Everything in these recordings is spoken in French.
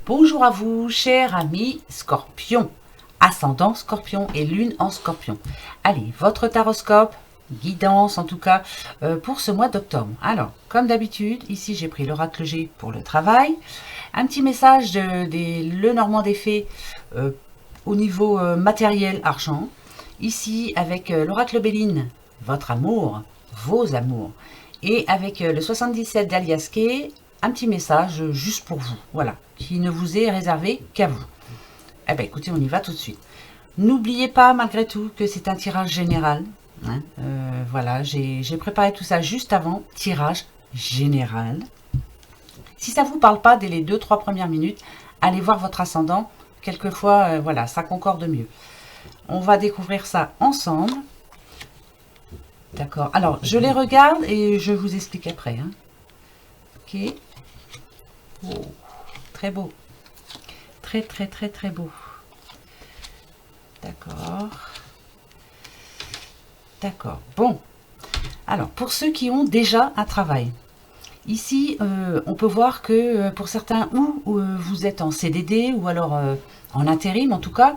Bonjour à vous, chers amis Scorpion, ascendant Scorpion et lune en Scorpion. Allez, votre taroscope, guidance en tout cas, pour ce mois d'octobre. Alors, comme d'habitude, ici j'ai pris l'oracle G pour le travail. Un petit message des Lenormand des Fées au niveau matériel argent. Ici avec l'oracle Béline, votre amour, vos amours. Et avec le 77 d'Alias Kay, un petit message juste pour vous, voilà, qui ne vous est réservé qu'à vous. Eh bien écoutez, on y va tout de suite. N'oubliez pas malgré tout que c'est un tirage général. Hein, voilà, j'ai préparé tout ça juste avant, tirage général. Si ça ne vous parle pas dès les 2-3 premières minutes, allez voir votre ascendant. Quelquefois, voilà, ça concorde mieux. On va découvrir ça ensemble. D'accord. Alors, je les regarde et je vous explique après. Hein. Ok. Oh, très beau. Très, très, très, très beau. D'accord. D'accord. Bon. Alors, pour ceux qui ont déjà un travail, ici, on peut voir que pour certains, vous êtes en CDD ou alors en intérim, en tout cas,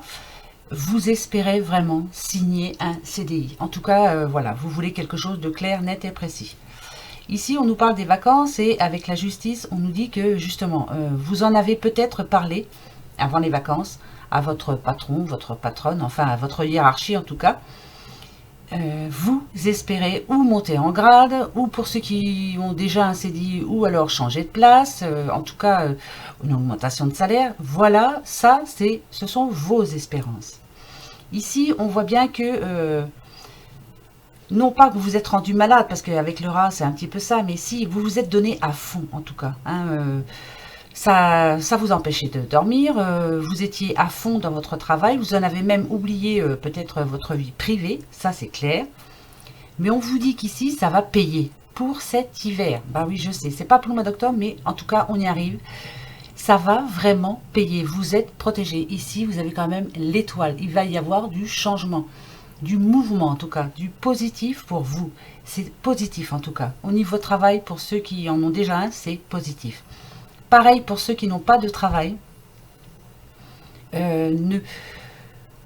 vous espérez vraiment signer un CDI. En tout cas, voilà, vous voulez quelque chose de clair, net et précis. Ici, on nous parle des vacances et avec la justice, on nous dit que justement, vous en avez peut-être parlé avant les vacances à votre patron, votre patronne, enfin à votre hiérarchie en tout cas. Vous espérez ou monter en grade, ou pour ceux qui ont déjà un CDI, ou alors changer de place, en tout cas une augmentation de salaire. Voilà, ça, ce sont vos espérances. Ici, on voit bien que, non pas que vous vous êtes rendu malade, parce qu'avec le rat, c'est un petit peu ça, mais si vous vous êtes donné à fond, en tout cas. Hein, ça vous empêchait de dormir, vous étiez à fond dans votre travail, vous en avez même oublié peut-être votre vie privée, ça c'est clair. Mais on vous dit qu'ici, ça va payer pour cet hiver. Bah oui, je sais, c'est pas pour le mois d'octobre, mais en tout cas, on y arrive. Ça va vraiment payer, vous êtes protégé. Ici, vous avez quand même l'étoile, il va y avoir du changement, du mouvement en tout cas, du positif pour vous. C'est positif en tout cas. Au niveau travail, pour ceux qui en ont déjà un, c'est positif. Pareil pour ceux qui n'ont pas de travail. Ne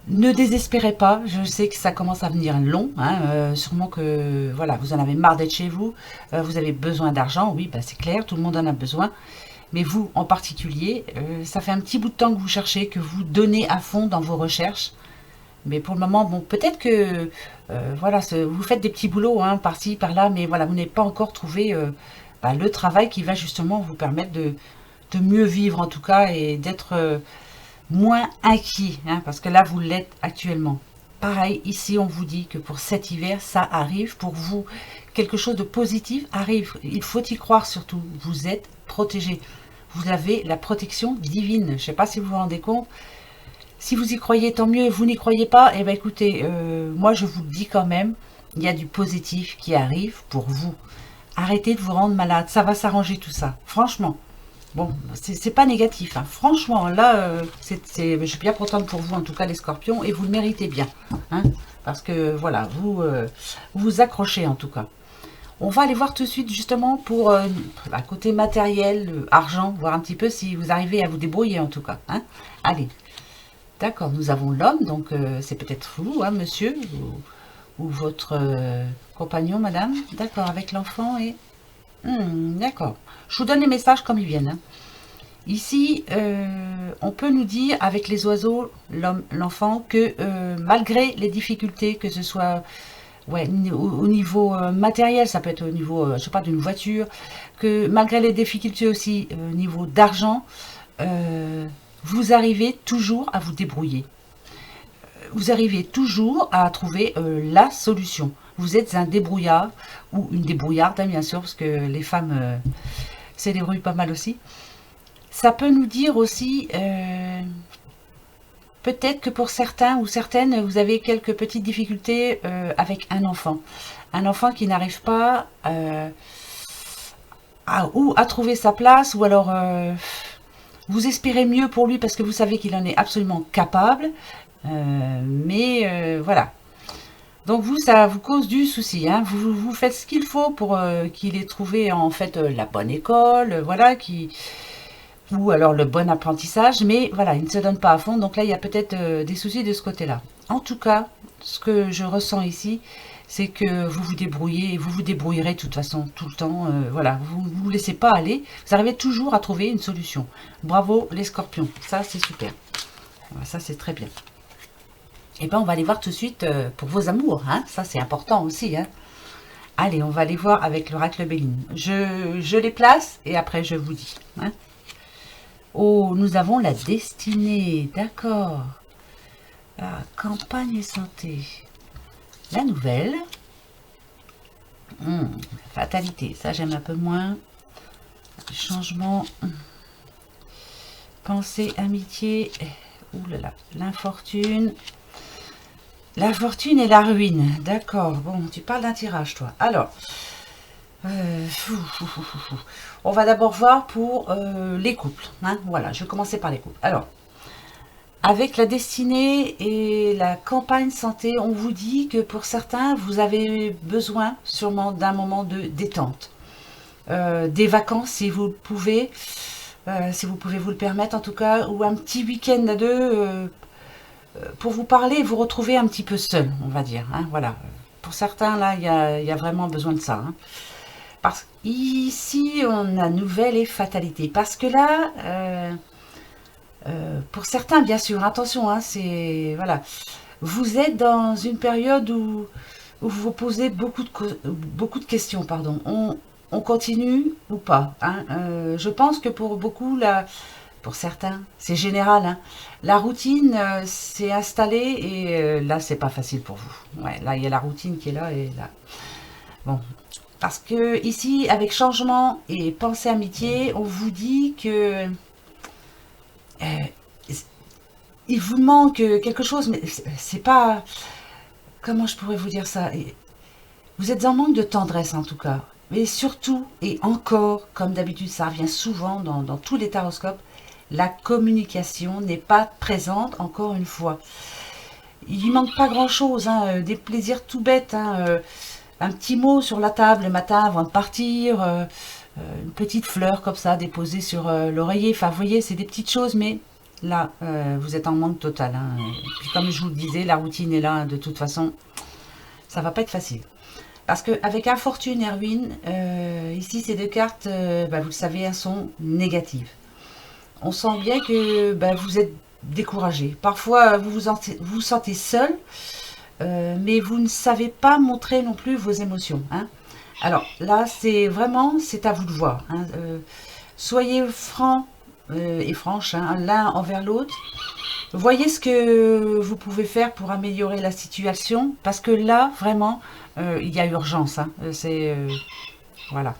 désespérez pas, je sais que ça commence à venir long, hein, sûrement que voilà, vous en avez marre d'être chez vous, vous avez besoin d'argent, oui, bah, c'est clair, tout le monde en a besoin, mais vous en particulier, ça fait un petit bout de temps que vous cherchez, que vous donnez à fond dans vos recherches, mais pour le moment, bon, peut-être que voilà, vous faites des petits boulots hein, par-ci, par-là, mais voilà, vous n'avez pas encore trouvé le travail qui va justement vous permettre de mieux vivre en tout cas et d'être moins inquiet, hein, parce que là vous l'êtes actuellement. Pareil, ici on vous dit que pour cet hiver, ça arrive pour vous. Quelque chose de positif arrive. Il faut y croire surtout. Vous êtes protégé. Vous avez la protection divine. Je ne sais pas si vous vous rendez compte. Si vous y croyez, tant mieux. Vous n'y croyez pas, eh bien écoutez, moi je vous le dis quand même, il y a du positif qui arrive pour vous. Arrêtez de vous rendre malade. Ça va s'arranger tout ça. Franchement. Bon, c'est pas négatif. Hein. Franchement, là, je suis bien contente pour vous, en tout cas les scorpions, et vous le méritez bien. Hein, parce que, voilà, vous accrochez en tout cas. On va aller voir tout de suite, justement, pour côté matériel, argent, voir un petit peu si vous arrivez à vous débrouiller en tout cas. Hein. Allez, d'accord, nous avons l'homme, donc c'est peut-être vous, hein, monsieur, ou votre compagnon, madame. D'accord, avec l'enfant et... d'accord. Je vous donne les messages comme ils viennent. Hein. Ici, on peut nous dire avec les oiseaux, l'homme, l'enfant, que malgré les difficultés, que ce soit ouais, au niveau matériel, ça peut être au niveau, je sais pas, d'une voiture, que malgré les difficultés aussi au niveau d'argent, vous arrivez toujours à vous débrouiller. Vous arrivez toujours à trouver la solution. Vous êtes un débrouillard ou une débrouillarde, hein, bien sûr, parce que les femmes se débrouillent pas mal aussi. Ça peut nous dire aussi, peut-être que pour certains ou certaines, vous avez quelques petites difficultés avec un enfant. Un enfant qui n'arrive pas à trouver sa place, ou alors vous espérez mieux pour lui parce que vous savez qu'il en est absolument capable. Mais voilà. Donc vous, ça vous cause du souci. Hein. Vous faites ce qu'il faut pour qu'il ait trouvé en fait la bonne école, voilà, qui ou alors le bon apprentissage, mais voilà, il ne se donne pas à fond, donc là il y a peut-être des soucis de ce côté-là. En tout cas, ce que je ressens ici, c'est que vous vous débrouillez, et vous vous débrouillerez de toute façon, tout le temps, voilà, vous ne vous laissez pas aller, vous arrivez toujours à trouver une solution. Bravo les scorpions, ça c'est super, voilà, ça c'est très bien. Et bien on va aller voir tout de suite pour vos amours, hein, ça c'est important aussi, hein. Allez, on va aller voir avec l'oracle Béline. Je les place et après je vous dis, hein. Oh, nous avons la destinée, d'accord. Ah, campagne et santé. La nouvelle. Fatalité, ça j'aime un peu moins. Changement. Pensée, amitié. Ouh là là, l'infortune. La fortune et la ruine, d'accord. Bon, tu parles d'un tirage, toi. Alors, on va d'abord voir pour les couples, hein. Voilà, je vais commencer par les couples. Alors, avec la destinée et la campagne santé, on vous dit que pour certains, vous avez besoin sûrement d'un moment de détente. Des vacances si vous le pouvez, si vous pouvez vous le permettre en tout cas, ou un petit week-end à deux pour vous parler et vous retrouver un petit peu seul, on va dire, hein, voilà. Pour certains, là, il y a vraiment besoin de ça, hein. Parce qu'ici, on a nouvelle et fatalité. Parce que là, pour certains, bien sûr, attention, hein, c'est voilà, vous êtes dans une période où vous vous posez beaucoup de questions, pardon. On continue ou pas, hein. Je pense que pour beaucoup, là, pour certains, c'est général, hein, la routine s'est installée et là, c'est pas facile pour vous. Ouais, là, il y a la routine qui est là et là. Bon, parce que ici, avec changement et pensée amitié, on vous dit que il vous manque quelque chose, mais c'est pas... Comment je pourrais vous dire ça? Vous êtes en manque de tendresse en tout cas. Mais surtout, et encore, comme d'habitude, ça revient souvent dans tous les taroscopes, la communication n'est pas présente encore une fois. Il ne manque pas grand-chose, hein, des plaisirs tout bêtes, hein, un petit mot sur la table le matin avant de partir, une petite fleur comme ça déposée sur l'oreiller. Enfin, vous voyez, c'est des petites choses, mais là, vous êtes en manque total, hein. Puis comme je vous le disais, la routine est là, de toute façon, ça va pas être facile. Parce qu'avec Infortune et Ruine, ici, ces deux cartes, bah, vous le savez, elles sont négatives. On sent bien que bah, vous êtes découragé. Parfois, vous sentez seul, mais vous ne savez pas montrer non plus vos émotions, hein. Alors là, c'est vraiment, c'est à vous de voir, hein. Soyez francs et franches, hein, l'un envers l'autre. Voyez ce que vous pouvez faire pour améliorer la situation, parce que là, vraiment, il y a urgence, hein. Voilà.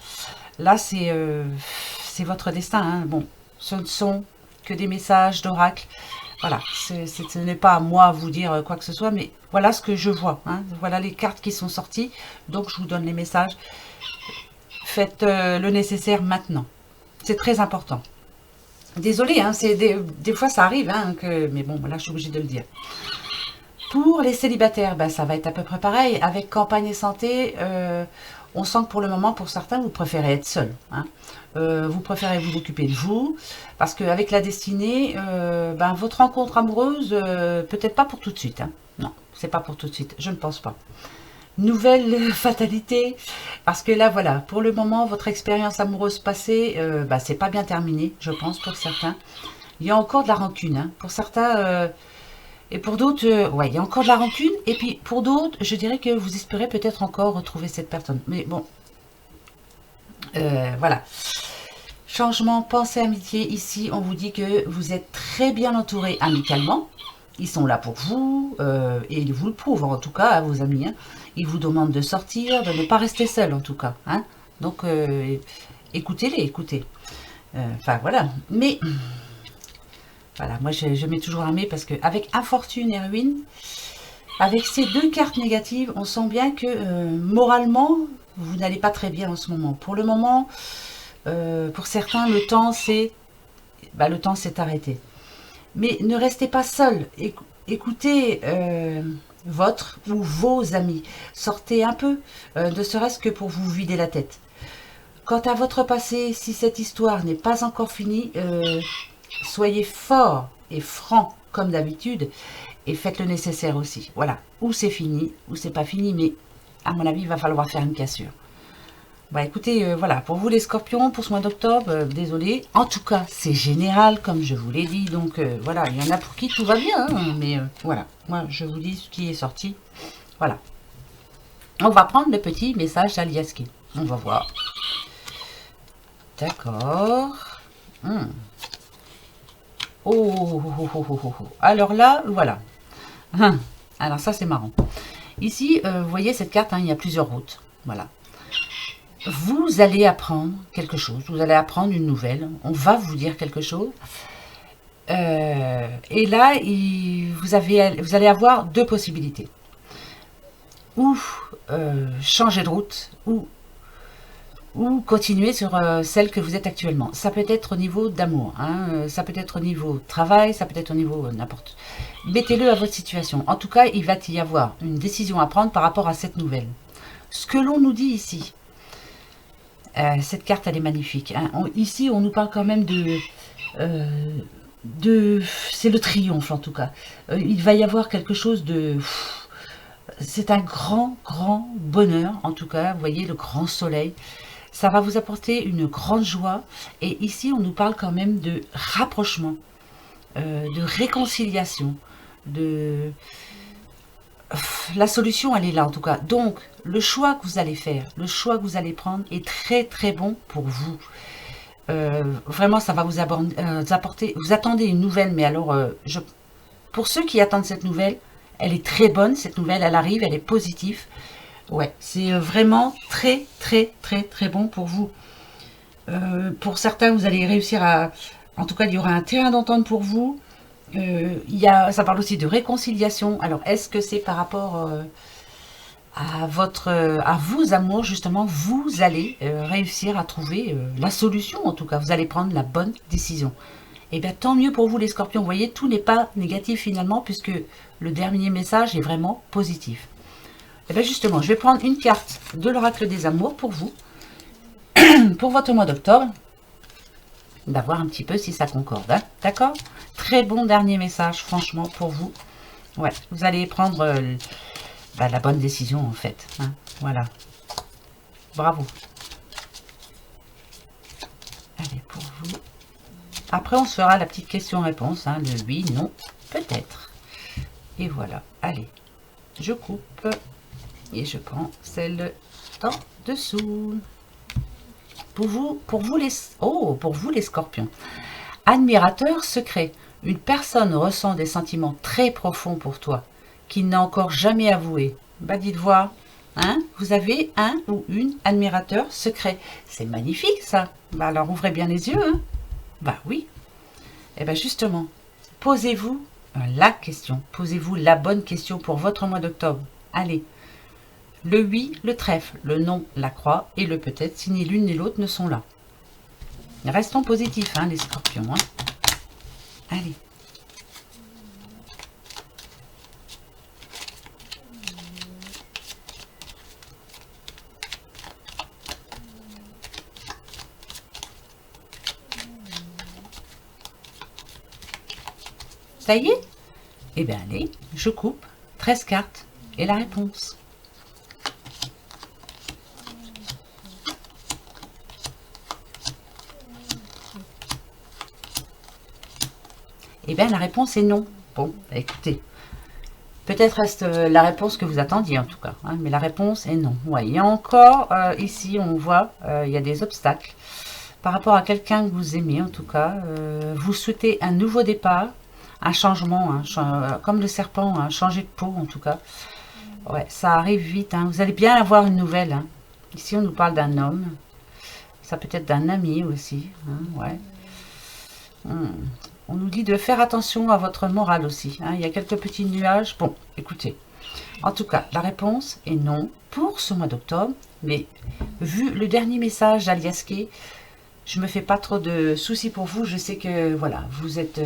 Là, c'est votre destin, hein. Bon, ce ne sont que des messages d'oracle. Voilà, ce n'est pas à moi à vous dire quoi que ce soit, mais voilà ce que je vois, hein. Voilà les cartes qui sont sorties, donc je vous donne les messages. Faites le nécessaire maintenant. C'est très important. Désolée, hein, des fois ça arrive, hein, mais bon, là je suis obligée de le dire. Pour les célibataires, ben, ça va être à peu près pareil. Avec campagne et santé, on sent que pour le moment, pour certains, vous préférez être seul, hein. Vous préférez vous occuper de vous, parce qu'avec la destinée, ben, votre rencontre amoureuse, peut-être pas pour tout de suite, hein. Non, c'est pas pour tout de suite, je ne pense pas. Nouvelle fatalité, parce que là, voilà, pour le moment, votre expérience amoureuse passée, ben, c'est pas bien terminé, je pense, pour certains. Il y a encore de la rancune, hein. Pour certains... et pour d'autres, ouais, il y a encore de la rancune. Et puis pour d'autres, je dirais que vous espérez peut-être encore retrouver cette personne. Mais bon, voilà. Changement, pensée, amitié. Ici, on vous dit que vous êtes très bien entouré amicalement. Ils sont là pour vous et ils vous le prouvent, en tout cas, à vos amis, hein. Ils vous demandent de sortir, de ne pas rester seul, en tout cas, hein. Donc, écoutez-les, écoutez. Enfin, voilà. Mais... Voilà, moi je mets toujours un mais parce qu'avec Infortune et Ruine, avec ces deux cartes négatives, on sent bien que moralement, vous n'allez pas très bien en ce moment. Pour le moment, pour certains, le temps s'est arrêté. Mais ne restez pas seul. Écoutez votre ou vos amis. Sortez un peu, ne serait-ce que pour vous vider la tête. quant à votre passé, si cette histoire n'est pas encore finie, soyez fort et franc comme d'habitude et faites le nécessaire aussi. Voilà, ou c'est fini, ou c'est pas fini, mais à mon avis, il va falloir faire une cassure. Bah écoutez, voilà, pour vous les scorpions, pour ce mois d'octobre, désolé. En tout cas, c'est général, comme je vous l'ai dit. Donc voilà, il y en a pour qui tout va bien. Hein, mais voilà, moi je vous dis ce qui est sorti. Voilà. On va prendre le petit message d'Aliaski. On va voir. D'accord. Oh. Alors là, voilà. Alors ça, c'est marrant. Ici, vous voyez cette carte, hein, il y a plusieurs routes. Voilà. Vous allez apprendre quelque chose, vous allez apprendre une nouvelle, on va vous dire quelque chose. Et là, vous allez avoir deux possibilités. Ou changer de route, ou continuer sur celle que vous êtes actuellement. Ça peut être au niveau d'amour, hein, ça peut être au niveau travail, ça peut être au niveau n'importe. Mettez-le à votre situation. En tout cas, il va y avoir une décision à prendre par rapport à cette nouvelle. Ce que l'on nous dit ici, cette carte, elle est magnifique. Hein. Ici, on nous parle quand même c'est le triomphe, en tout cas. Il va y avoir quelque chose de... C'est un grand bonheur, en tout cas. Vous voyez, le grand soleil. Ça va vous apporter une grande joie. Et ici, on nous parle quand même de rapprochement, de réconciliation, de... La solution, elle est là, en tout cas. Donc, le choix que vous allez faire, le choix que vous allez prendre est très bon pour vous. Vraiment, ça va vous apporter... Vous attendez une nouvelle, mais alors, pour ceux qui attendent cette nouvelle, elle est très bonne, cette nouvelle, elle arrive, elle est positive. Ouais, c'est vraiment très bon pour vous. Pour certains, vous allez réussir à... En tout cas, il y aura un terrain d'entente pour vous. Ça parle aussi de réconciliation. Alors, est-ce que c'est par rapport à vos amours, justement, vous allez réussir à trouver la solution, en tout cas. Vous allez prendre la bonne décision. Et bien, tant mieux pour vous, les scorpions. Vous voyez, tout n'est pas négatif, finalement, puisque le dernier message est vraiment positif. Et bien, justement, je vais prendre une carte de l'oracle des amours pour vous, pour votre mois d'octobre. On va voir un petit peu si ça concorde, hein, d'accord? Très bon dernier message, franchement, pour vous. Ouais, vous allez prendre la bonne décision, en fait. Hein, voilà. Bravo. Allez, pour vous. Après, on se fera la petite question-réponse, hein, le oui, non, peut-être. Et voilà. Allez, je coupe et je prends celle en dessous. Pour vous les scorpions. Admirateur secret. Une personne ressent des sentiments très profonds pour toi, qu'il n'a encore jamais avoué. Bah dites voir, hein, vous avez un ou une admirateur secret. C'est magnifique ça. Bah alors ouvrez bien les yeux. Hein. Bah oui. Et bien justement, posez-vous la question. Posez-vous la bonne question pour votre mois d'octobre. Allez. Le oui, le trèfle, le non, la croix et le peut-être, si ni l'une ni l'autre ne sont là. Restons positifs, hein, les scorpions. Hein. Allez. Ça y est? Eh bien, allez, je coupe 13 cartes et la réponse. Eh bien, la réponse est non. Bon, écoutez, peut-être reste la réponse que vous attendiez en tout cas, hein, mais la réponse est non. Ouais, il y a encore, ici, on voit, il y a des obstacles par rapport à quelqu'un que vous aimez en tout cas. Vous souhaitez un nouveau départ, un changement, hein, comme le serpent, hein, changer de peau en tout cas. Ouais, ça arrive vite. Hein. Vous allez bien avoir une nouvelle. Hein. Ici, on nous parle d'un homme. Ça peut être d'un ami aussi. Hein, ouais. On nous dit de faire attention à votre morale aussi. Hein. Il y a quelques petits nuages. Bon, écoutez. En tout cas, la réponse est non pour ce mois d'octobre. Mais vu le dernier message d'Aliaski, je me fais pas trop de soucis pour vous. Je sais que voilà, vous êtes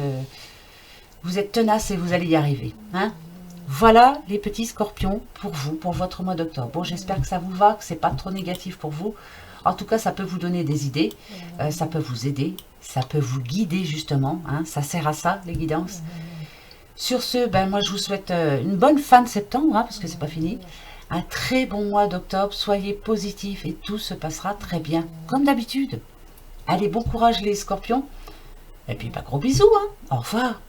tenace et vous allez y arriver. Hein. Voilà les petits scorpions pour vous, pour votre mois d'octobre. Bon, j'espère que ça vous va, que c'est pas trop négatif pour vous. En tout cas, ça peut vous donner des idées, ça peut vous aider, ça peut vous guider justement, hein, ça sert à ça, les guidances. Sur ce, ben, moi je vous souhaite une bonne fin de septembre, hein, parce que c'est pas fini. Un très bon mois d'octobre, soyez positifs et tout se passera très bien, comme d'habitude. Allez, bon courage les scorpions. Et puis, bah, gros bisous, hein. Au revoir.